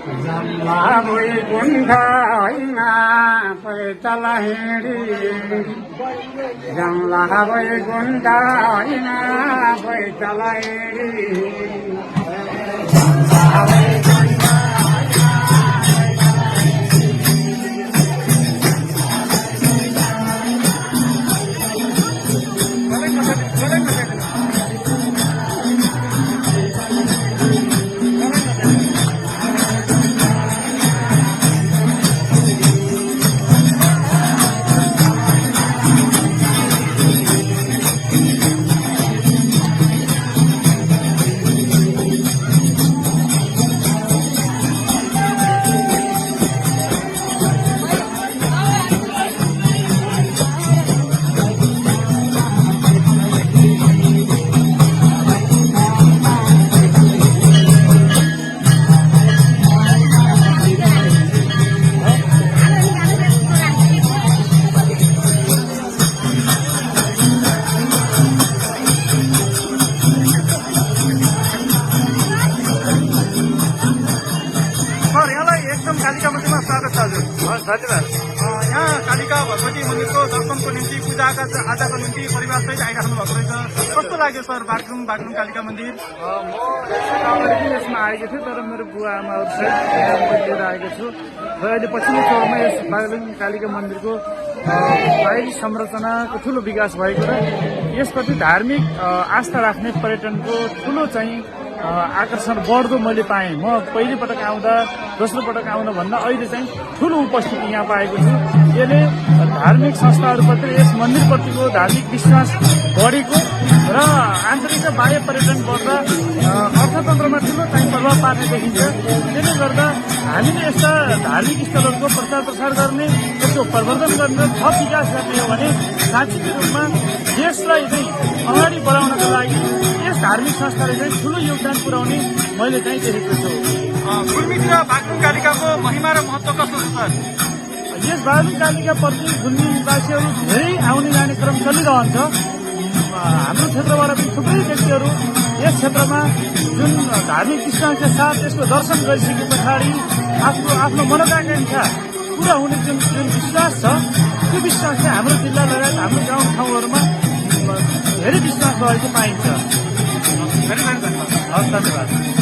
जम्ला वैकुण्ठ होइन पैदल हिँडी जम्ला वैकुण्ठ होइन पैदल हिँडी कालिका मन्दिरमा स्वागत छ हजुर। धन्यवाद। यहाँ कालिका भगवती मन्दिरको दर्शनको निम्ति पूजाका आजको निम्ति परिवारसहित आइराख्नु भएको रहेछ। कस्तो लाग्यो सर बागलुङ कालिका मन्दिर? म यसमा आएको थिएँ, तर मेरो बुवा आमाहरूसहित लिएर आएको छु र अहिले पछिल्लो चौरमा यस बागलुङ कालिका मन्दिरको बाहिरी संरचनाको ठुलो विकास भएको र यसप्रति धार्मिक आस्था राख्ने पर्यटनको ठुलो चाहिँ आकर्षण बढ्दो मैले पाएँ। म पहिलो पटक आउँदा दोस्रो पटक आउँदा भन्दा अहिले चाहिँ ठुलो उपस्थिति यहाँ पाएको छु। यसले धार्मिक संस्थाहरूप्रति यस मन्दिरप्रतिको धार्मिक विश्वास बढेको र आन्तरिक र बाह्य पर्यटन बढ्दा अर्थतन्त्रमा ठुलो चाहिँ प्रभाव पार्ने देखिन्छ। त्यसले गर्दा हामीले यस्ता धार्मिक स्थलहरूको प्रचार प्रसार गर्ने, यसको प्रवर्धन गर्ने र थप विकास गर्ने हो भने साँच्चीको रूपमा देशलाई चाहिँ अगाडि बढाउनको लागि यस धार्मिक संस्थाले चाहिँ ठुलो योगदान पुर्याउने मैले चाहिँ देखेको छु। गुल्मी र बागलुङ कालिकाको महिमा र महत्व कस्तो छ सर? यस बागलुङ कालिकाप्रति गुल्मीवासीहरू धेरै आउने जाने क्रम चलिरहन्छ। हाम्रो क्षेत्रबाट पनि थुप्रै व्यक्तिहरू यस क्षेत्रमा जुन धार्मिक विश्वासका साथ यसको दर्शन गरिसके पछाडि आफ्नो मनोकांक्षा पूरा हुने जुन विश्वास छ, त्यो विश्वास चाहिँ हाम्रो जिल्ला लगायत हाम्रो गाउँ ठाउँहरूमा धेरै विश्वास रहेको पाइन्छ। धन्यवाद। हस्, धन्यवाद।